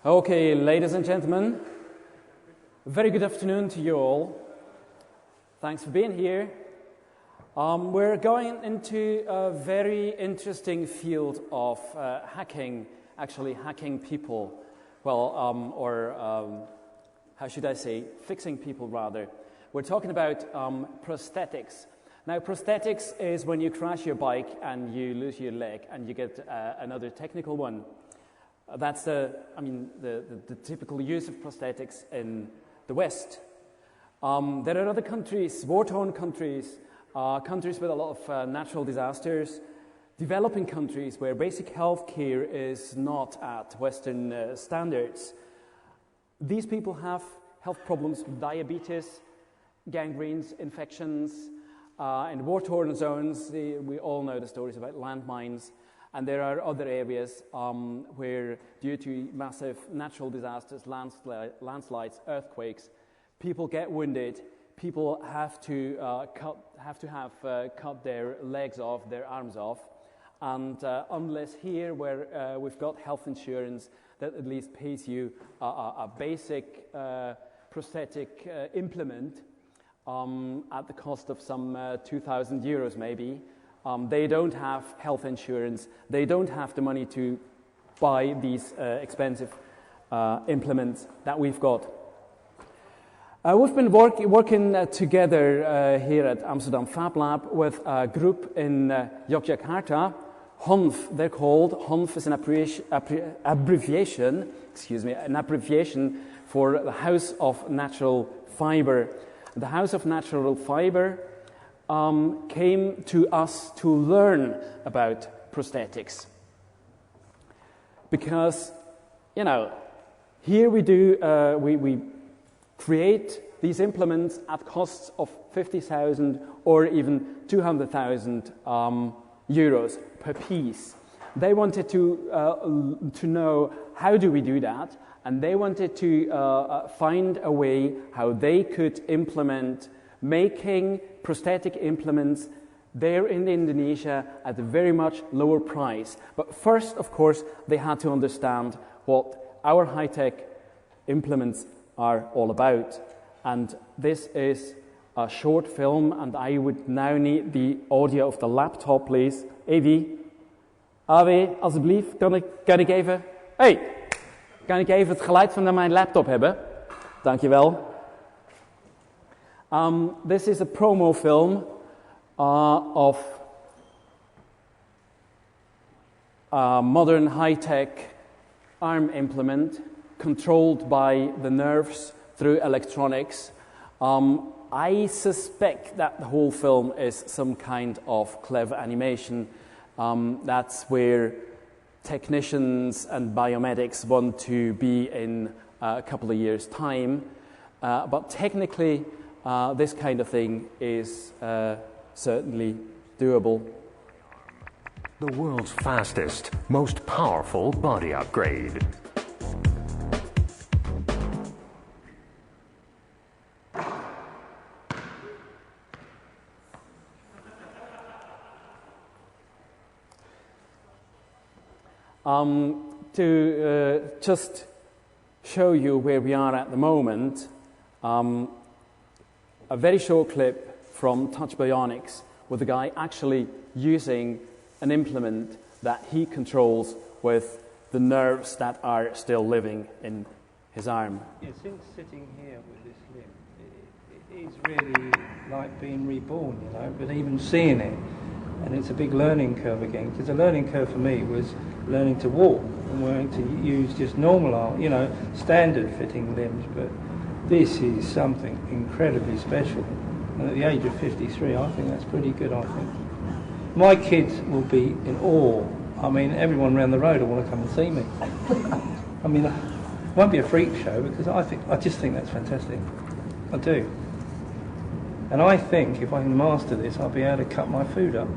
Okay, ladies and gentlemen, very good afternoon to you all. Thanks for being here. We're going into a very interesting field of hacking, actually hacking people. Well, how should I say, fixing people rather. We're talking about prosthetics. Now, prosthetics is when you crash your bike and you lose your leg and you get another technical one. That's the typical use of prosthetics in the West. There are other countries, war-torn countries, countries with a lot of natural disasters, developing countries where basic health care is not at Western standards. These people have health problems with diabetes, gangrenes, infections. In war-torn zones, we all know the stories about landmines. And there are other areas where, due to massive natural disasters, landslides, earthquakes, people get wounded. People have to cut their legs off, their arms off, and unless here, where we've got health insurance that at least pays you a basic prosthetic implement at the cost of some 2,000 euros, maybe. They don't have health insurance. They don't have the money to buy these expensive implements that we've got. We've been working together here at Amsterdam Fab Lab with a group in Yogyakarta. HONF, they're called. HONF is an abbreviation for the House of Natural Fiber. The House of Natural Fiber came to us to learn about prosthetics. Because, here we do, we create these implements at costs of 50,000 or even 200,000 euros per piece. They wanted to know how do we do that, and they wanted to find a way how they could implement making prosthetic implements there in Indonesia at a very much lower price. But first, of course, they had to understand what our high-tech implements are all about. And this is a short film, and I would now need the audio of the laptop, please. Avi, alsjeblieft, kan ik even... Hey, kan ik even het geluid van mijn laptop hebben? Dankjewel. This is a promo film of a modern high-tech arm implement controlled by the nerves through electronics. I suspect that the whole film is some kind of clever animation. That's where technicians and biomedics want to be in a couple of years' time. But technically, this kind of thing is certainly doable. The world's fastest, most powerful body upgrade. To just show you where we are at the moment, a very short clip from Touch Bionics with a guy actually using an implement that he controls with the nerves that are still living in his arm. Yeah, since sitting here with this limb, it is really like being reborn, but even seeing it, and it's a big learning curve again, because the learning curve for me was learning to walk and learning to use just normal, standard fitting limbs, but this is something incredibly special. And at the age of 53, I think that's pretty good, I think. My kids will be in awe. I mean, everyone around the road will want to come and see me. I mean, it won't be a freak show because I just think that's fantastic. I do. And I think if I can master this, I'll be able to cut my food up.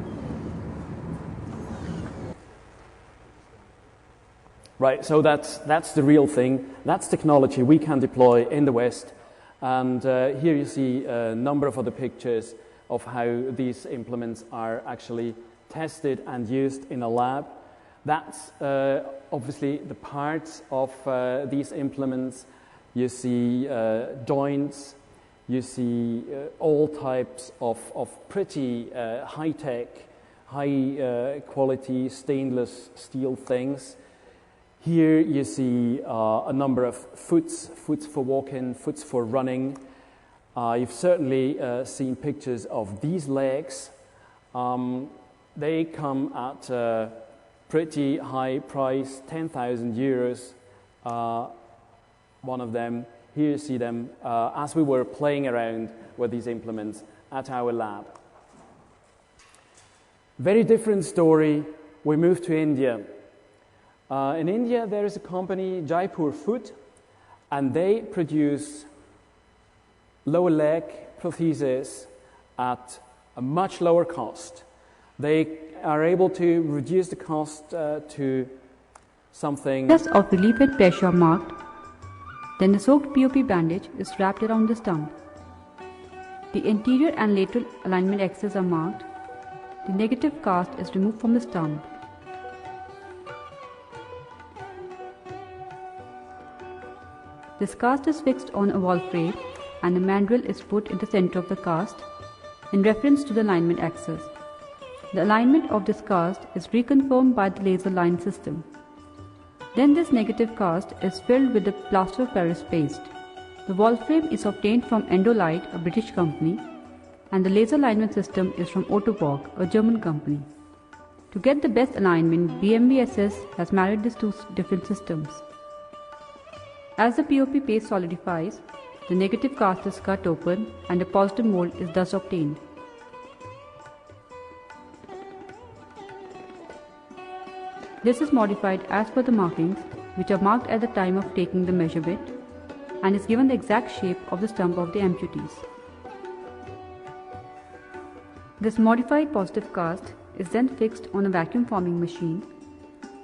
Right, so that's the real thing. That's technology we can deploy in the West. And here you see a number of other pictures of how these implements are actually tested and used in a lab. That's obviously the parts of these implements. You see joints, you see all types of pretty high-tech, high-quality stainless steel things. Here you see a number of foots for walking, foots for running. You've certainly seen pictures of these legs. They come at a pretty high price, 10,000 euros, one of them. Here you see them as we were playing around with these implements at our lab. Very different story. We moved to India. In India, there is a company, Jaipur Foot, and they produce lower leg protheses at a much lower cost. They are able to reduce the cost to something. Just of the leaflet pressure marked, then the soaked POP bandage is wrapped around the stump. The anterior and lateral alignment axes are marked. The negative cast is removed from the stump. This cast is fixed on a wall frame and the mandrel is put in the center of the cast in reference to the alignment axis. The alignment of this cast is reconfirmed by the laser line system. Then this negative cast is filled with the plaster of Paris paste. The wall frame is obtained from Endolite, a British company, and the laser alignment system is from Ottobock, a German company. To get the best alignment, BMVSS has married these two different systems. As the POP paste solidifies, the negative cast is cut open and a positive mold is thus obtained. This is modified as per the markings, which are marked at the time of taking the measurement, and is given the exact shape of the stump of the amputees. This modified positive cast is then fixed on a vacuum forming machine.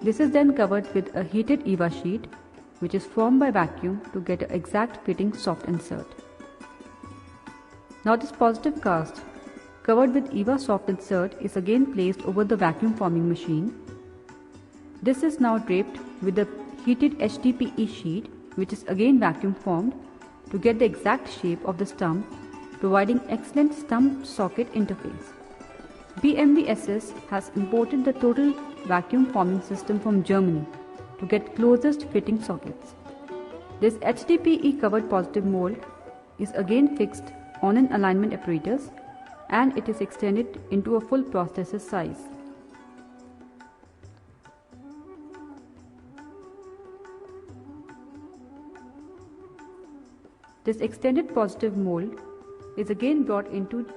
This is then covered with a heated EVA sheet, which is formed by vacuum to get an exact fitting soft insert. Now this positive cast, covered with EVA soft insert, is again placed over the vacuum forming machine. This is now draped with a heated HDPE sheet, which is again vacuum formed to get the exact shape of the stump, providing excellent stump socket interface. BMVSS has imported the total vacuum forming system from Germany to get closest fitting sockets. This HDPE covered positive mold is again fixed on an alignment apparatus and it is extended into a full prosthesis size. This extended positive mold is again brought into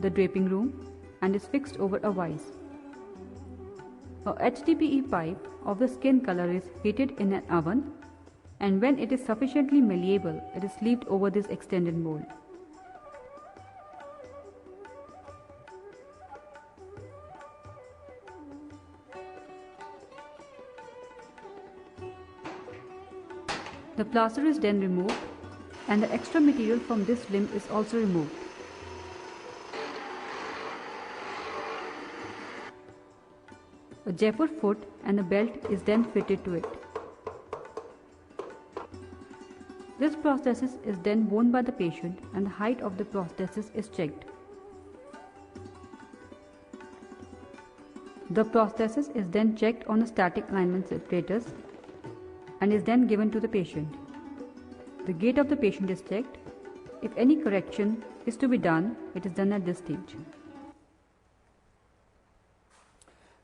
the draping room and is fixed over a vise. A HDPE pipe of the skin color is heated in an oven, and when it is sufficiently malleable, it is sleeved over this extended mold. The plaster is then removed, and the extra material from this limb is also removed. A Jaipur foot and a belt is then fitted to it. This prosthesis is then worn by the patient and the height of the prosthesis is checked. The prosthesis is then checked on a static alignment apparatus and is then given to the patient. The gait of the patient is checked. If any correction is to be done, it is done at this stage.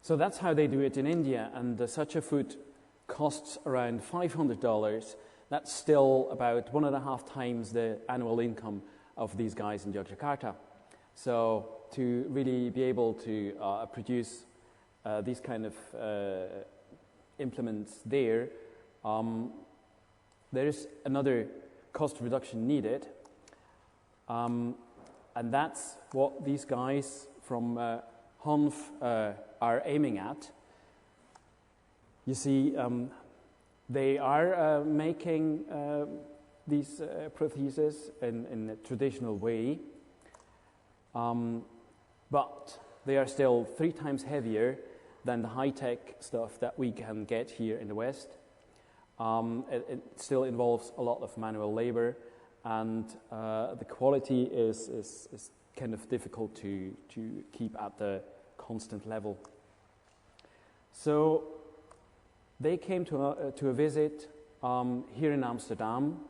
So that's how they do it in India, and such a foot costs around $500. That's still about 1.5 times the annual income of these guys in Yogyakarta. So to really be able to produce these kind of implements there, there is another cost reduction needed, and that's what these guys from Honf are aiming at. You see, they are making these protheses in a traditional way, but they are still 3 times heavier than the high-tech stuff that we can get here in the West. It still involves a lot of manual labor, and the quality is kind of difficult to keep at the constant level. So they came to a visit here in Amsterdam,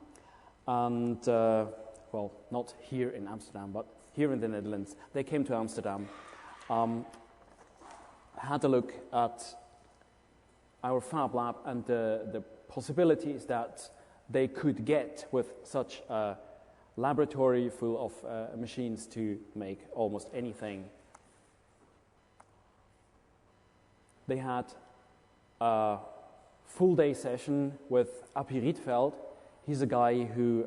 and well, not here in Amsterdam, but here in the Netherlands. They came to Amsterdam, had a look at our fab lab and the possibilities that they could get with such a laboratory full of machines to make almost anything. They had a full-day session with Appie Rietveld. He's a guy who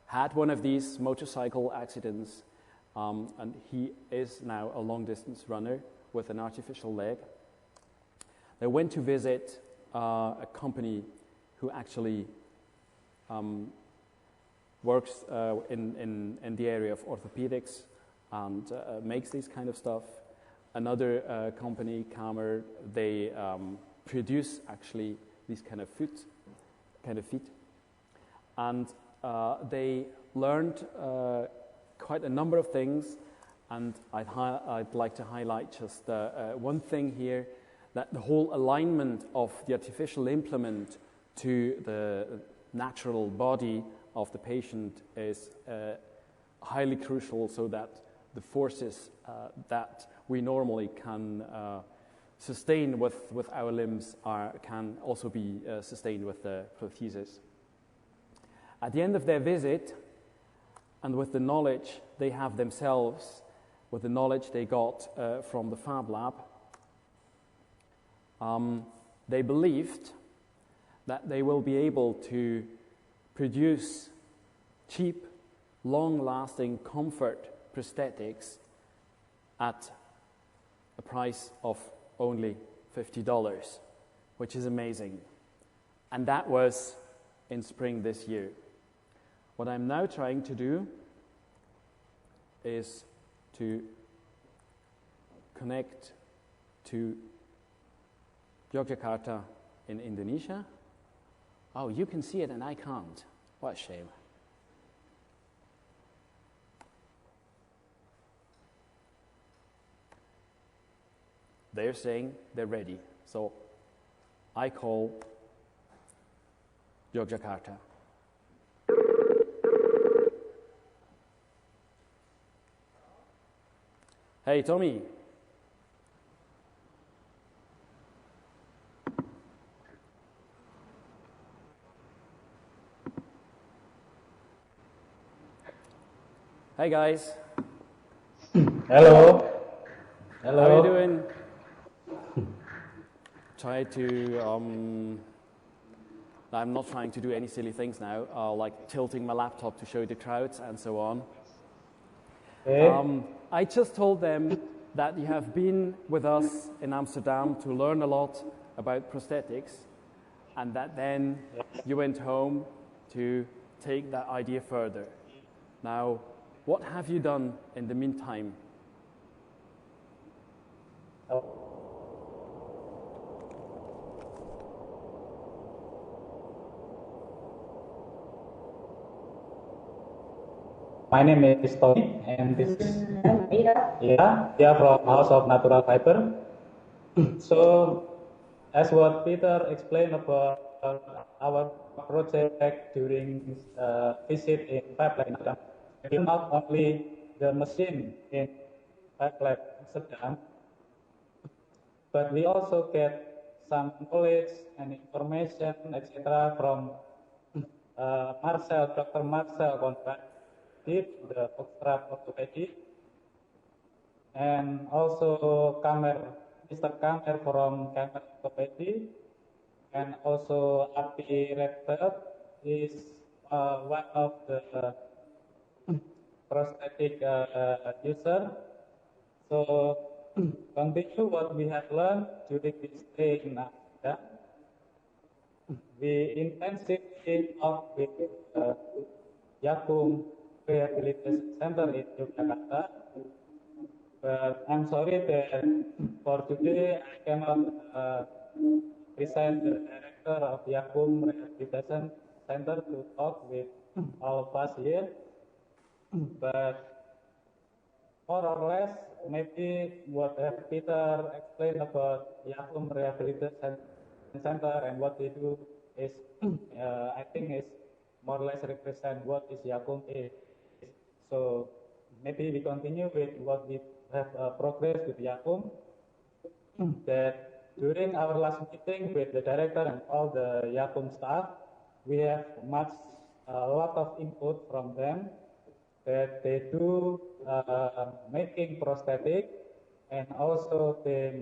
had one of these motorcycle accidents, and he is now a long-distance runner with an artificial leg. They went to visit a company who actually works in the area of orthopedics and makes this kind of stuff. Another company, Kamer, they produce actually these kind of feet. And they learned quite a number of things, and I'd like to highlight just one thing here, that the whole alignment of the artificial implement to the natural body of the patient is highly crucial, so that the forces that we normally can sustain with our limbs can also be sustained with the prothesis. At the end of their visit, and with the knowledge they have themselves, with the knowledge they got from the Fab Lab, they believed that they will be able to produce cheap, long-lasting comfort prosthetics at a price of only $50, which is amazing. And that was in spring this year. What I'm now trying to do is to connect to Yogyakarta in Indonesia. Oh, you can see it and I can't. What a shame. They're saying they're ready. So I call Yogyakarta. Hey, Tommy. Hi, guys. Hello. Hello. How are you doing? Try to, I'm not trying to do any silly things now, like tilting my laptop to show the crowds and so on. Okay. I just told them that you have been with us in Amsterdam to learn a lot about prosthetics, and that then you went home to take that idea further. Now, what have you done in the meantime? My name is Tony, and this is from House of Natural Fiber. So, as what Peter explained about our project during his visit in Fab Lab in Amsterdam, we not only the machine in Fab Lab Amsterdam, but we also get some knowledge and information, etc., from Dr. Marcel Conrad, the Foxtrot Orthopedic, and also Mr. Kamer from Kamer Orthopedic, and also Appie Rietveld is one of the prosthetic user. So continue what we have learned during this stay in Amsterdam. We intensively talk with Yakum Rehabilitation Center in Yogyakarta, But I'm sorry that for today I cannot present the director of Yakum Rehabilitation Center to talk with all of us here. But more or less, maybe what Peter explained about Yakum Rehabilitation Center and what they do is, I think, is more or less represent what is Yakum is. So maybe we continue with what we have progress with Yakum. That during our last meeting with the director and all the Yakum staff, we have a lot of input from them that they do making prosthetic and also they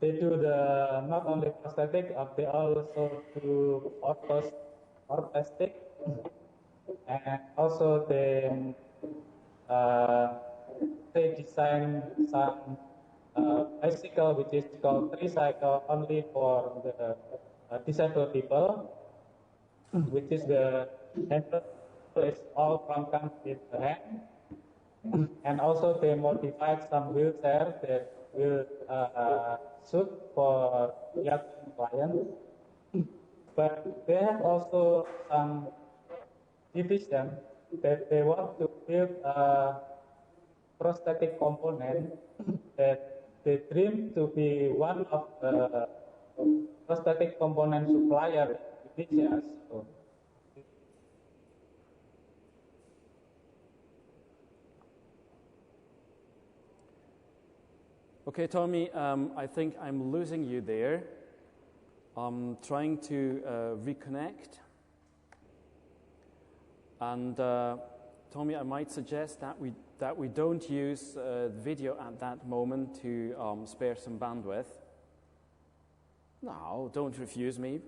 they do the not only prosthetic, they also do orthostic, and also they design some bicycle which is called tricycle only for the disabled people, which is the handle is all come with the hand. And also they modified some wheelchairs that will suit for young clients. But they have also some division that they want to build a prosthetic component that they dream to be one of the prosthetic component supplier in Indonesia. So, okay, Tommy, I think I'm losing you there. I'm trying to reconnect. And Tommy, I might suggest that we don't use video at that moment to spare some bandwidth. No, don't refuse me.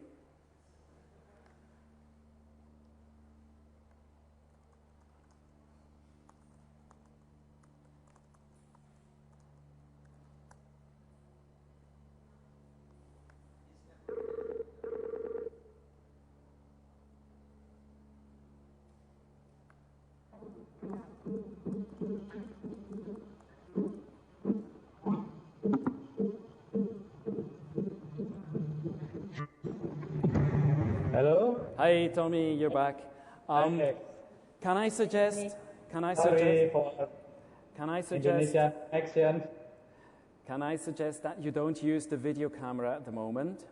hello. Hi, Tommy, you're back. Okay. Can I suggest? Sorry for Indonesian action. Can I suggest that you don't use the video camera at the moment?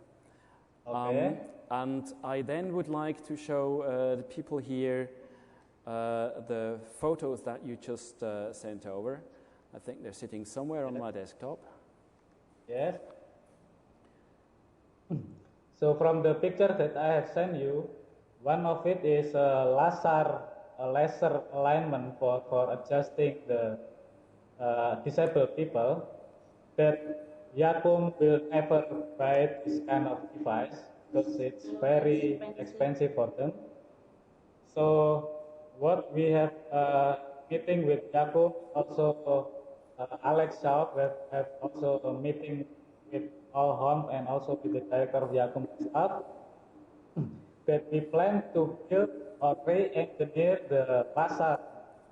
Okay. And I then would like to show the people here the photos that you just sent over. I think they're sitting somewhere on my desktop. Yes. So from the picture that I have sent you, one of it is a laser alignment for adjusting the disabled people. That Yakum will never buy this kind of device because it's very expensive for them. So what we have meeting with Yakum, also Alex Shaw have also a meeting with all home and also with the director of Yakum staff, that we plan to build or re-engineer the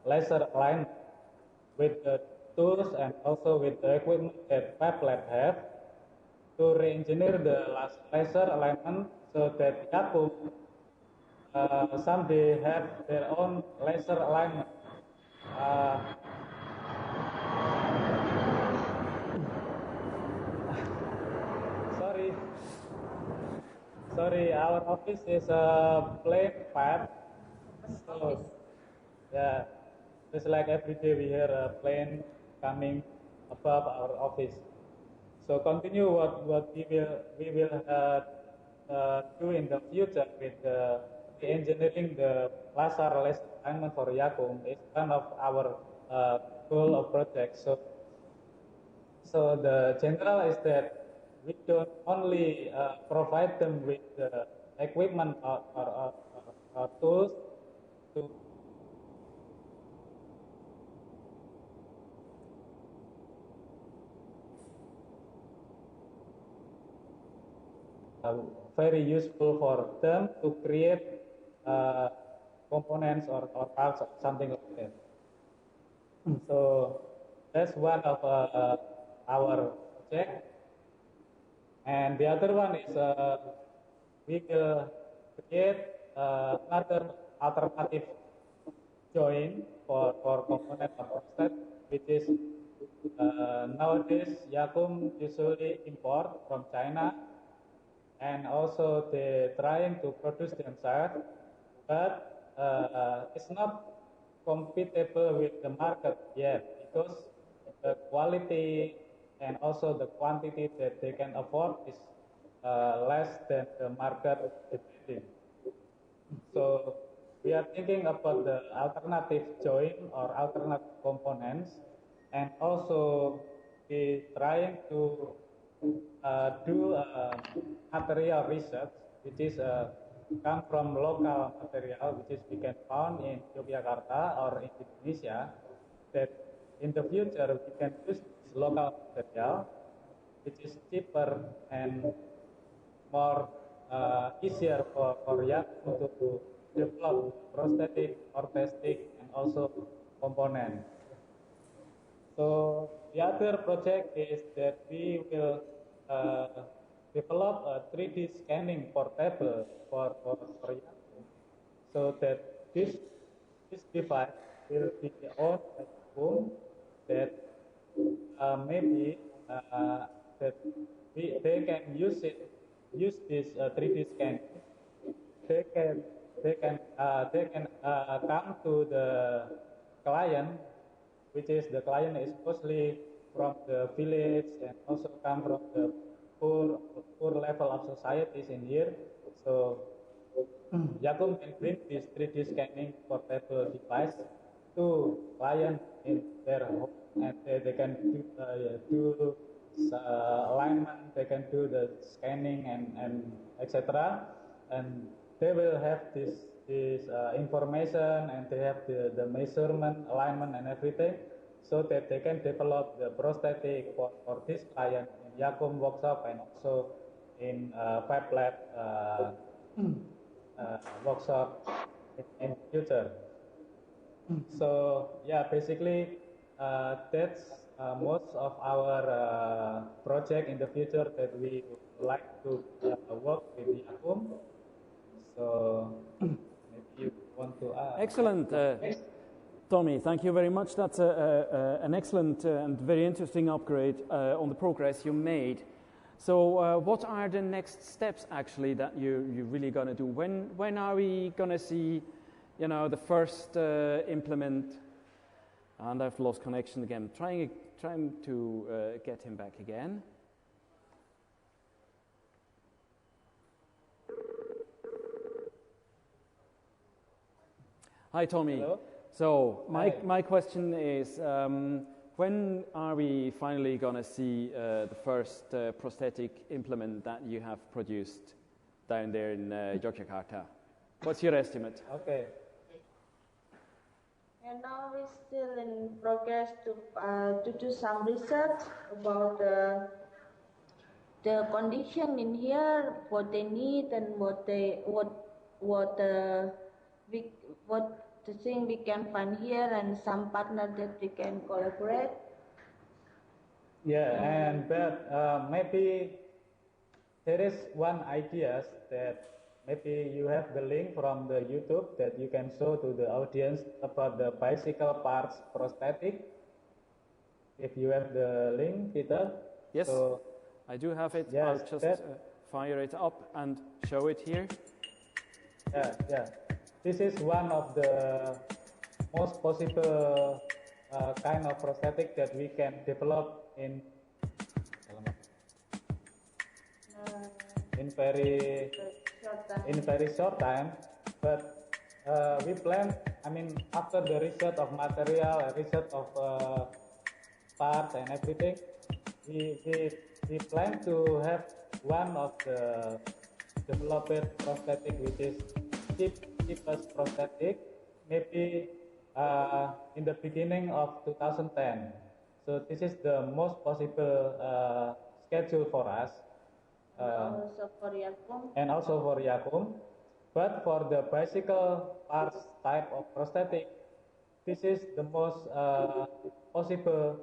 laser alignment with the tools and also with the equipment that Fab Lab have to re-engineer the laser alignment so that Yakum someday have their own laser alignment. Sorry, our office is a plane pad. So, yeah, just like every day we hear a plane coming above our office. So continue what we will do in the future with the engineering the laser alignment for Yakum is one of our goal of project. So the general is that we don't only provide them with the equipment or tools to very useful for them to create components or parts or something like that. So that's one of our project. And the other one is we will create another alternative join for component of prostate, which is nowadays Yakum usually import from China, and also they're trying to produce themselves, but it's not compatible with the market yet because the quality and also the quantity that they can afford is less than the market demanding. So we are thinking about the alternative joint or alternative components, and also we trying to do material research, which is come from local material, which is we can found in Yogyakarta or in Indonesia, that in the future we can use this local material, which is cheaper and more easier for Yakum to develop prosthetic, orthestic, and also component. So the other project is that we will develop a 3D scanning portable for Yakum, so that this device will be owned by Yakum, that maybe that they can use this 3D scan. They can come to the client, which is the client is mostly from the village and also come from the poor level of societies in here. So Yakum can bring this 3D scanning portable device to client in their home, and they can do alignment, they can do the scanning and etc. And they will have this information, and they have the measurement, alignment, and everything, so that they can develop the prosthetic for this client in Yakum workshop and also in Fab Lab workshop in future. So yeah, basically that's most of our project in the future that we would like to work with Yakum. So maybe you want to add. Excellent, Tommy. Thank you very much. That's an excellent and very interesting upgrade on the progress you made. So what are the next steps actually that you're really going to do? When are we going to see, the first implement? And I've lost connection again. Trying to get him back again. Hi, Tommy. Hello. So my question is, when are we finally going to see the first prosthetic implement that you have produced down there in Yogyakarta? What's your estimate? Okay. And now we're still in progress to do some research about the condition in here, what they need, and what the thing we can find here, and some partner that we can collaborate. Yeah, and but maybe there is one idea that maybe you have the link from the YouTube that you can show to the audience about the bicycle parts prosthetic. If you have the link, Peter. Yes, so, I do have it. yes, I'll just fire it up and show it here. Yeah. This is one of the most possible kind of prosthetic that we can develop in very short time. But we plan, after the research of material, research of parts and everything, we plan to have one of the developed prosthetic which is cheapest prosthetic, maybe in the beginning of 2010. So this is the most possible schedule for us. Also for Yakum. and also for Yakum. But for the bicycle parts type of prosthetic, this is the most possible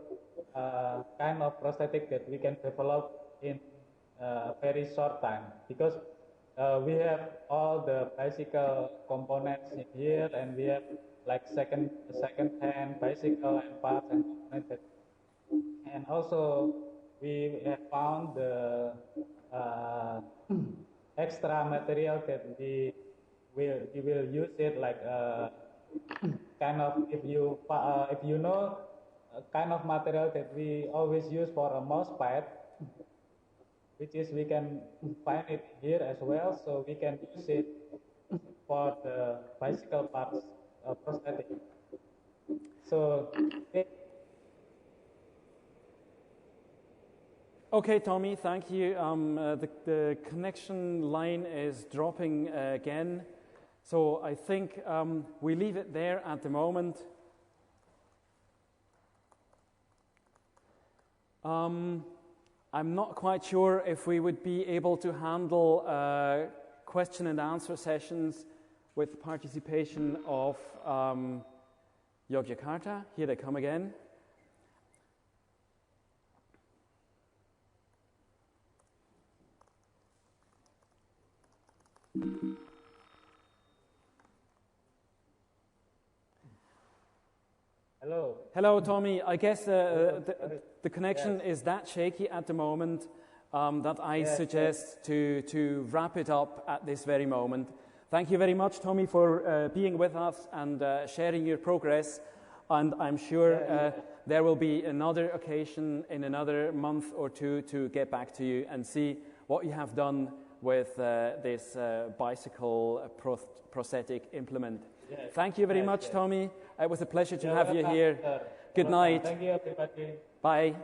kind of prosthetic that we can develop in very short time, because we have all the bicycle components in here, and we have like second hand bicycle and parts and components. And also we have found the extra material that we will use it, like kind of, if you know, kind of material that we always use for a mouse pad, which is we can find it here as well, so we can use it for the bicycle parts prosthetic. So Okay, Tommy, thank you. The connection line is dropping again, so I think we leave it there at the moment. I'm not quite sure if we would be able to handle question and answer sessions with participation of Yogyakarta. Here they come again. hello. Hello, Tommy. I guess the connection is that shaky at the moment that I suggest to wrap it up at this very moment. Thank you very much, Tommy, for being with us and sharing your progress. And I'm sure there will be another occasion in another month or two to get back to you and see what you have done with this bicycle prosthetic implement. Yes. Thank you very much, Tommy. It was a pleasure to have you here. Good night. Thank you, everybody. Bye.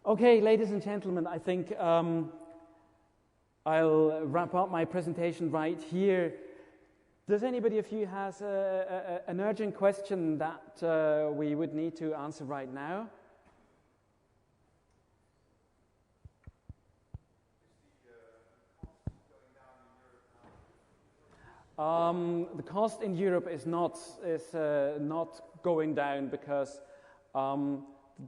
Okay, ladies and gentlemen, I think I'll wrap up my presentation right here. Does anybody of you has an urgent question that we would need to answer right now? The cost in Europe is not going down because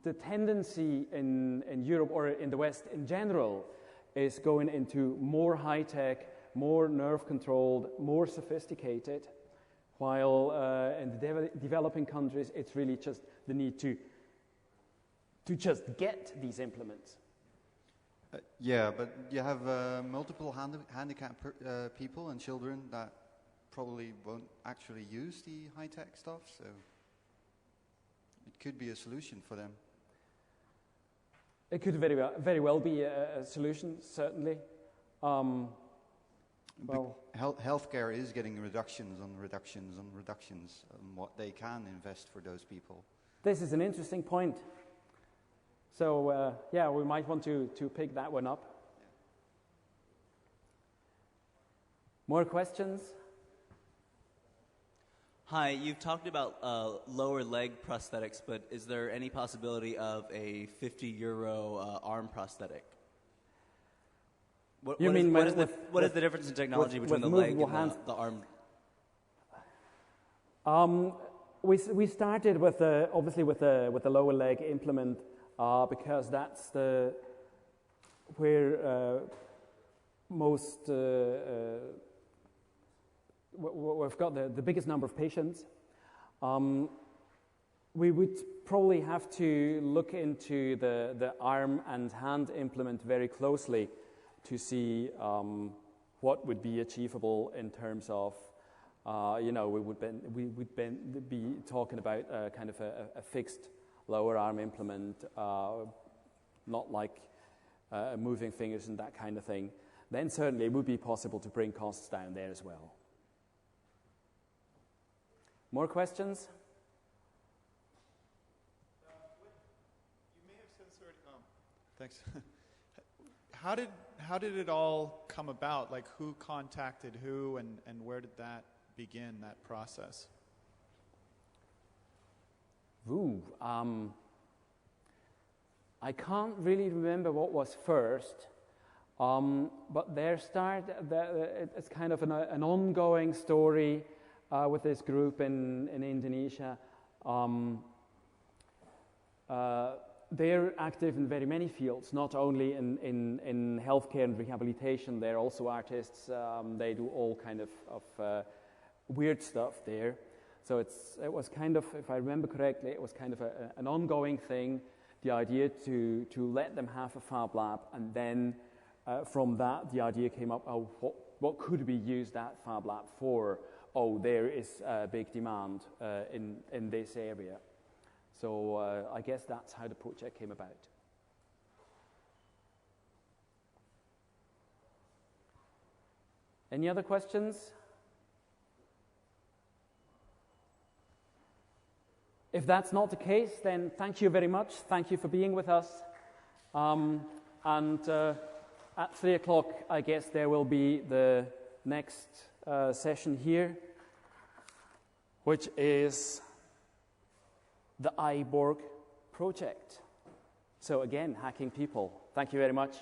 the tendency in Europe or in the West in general is going into more high-tech, more nerve-controlled, more sophisticated, while in the developing countries it's really just the need to just get these implements. Yeah, but you have multiple handicapped people and children that probably won't actually use the high-tech stuff, so it could be a solution for them. It could very well be a solution, certainly. Well, healthcare is getting reductions on what they can invest for those people. This is an interesting point. So, yeah, we might want to pick that one up. More questions? Hi, you've talked about lower leg prosthetics, but is there any possibility of a €50 arm prosthetic? What is the difference in technology between the leg and the arm? We started with obviously with the lower leg implement because that's where most we've got the biggest number of patients. We would probably have to look into the arm and hand implement very closely to see what would be achievable in terms of, we would be talking about kind of a fixed lower arm implement, not like moving fingers and that kind of thing. Then certainly it would be possible to bring costs down there as well. More questions? You may have censored. thanks. How did it all come about? Like, who contacted who, and where did that begin, that process? Ooh, I can't really remember what was first, but it's kind of an ongoing story with this group in Indonesia. They're active in very many fields, not only in healthcare and rehabilitation. They're also artists. They do all kind of weird stuff there. So it was kind of, if I remember correctly, it was kind of an ongoing thing. The idea to let them have a fab lab, and then from that the idea came up: oh, what could we use that fab lab for? Oh, there is a big demand in this area. So I guess that's how the project came about. Any other questions? If that's not the case, then thank you very much. Thank you for being with us. At 3 o'clock, I guess there will be the next session here, which is the iBorg project. So again, hacking people. Thank you very much.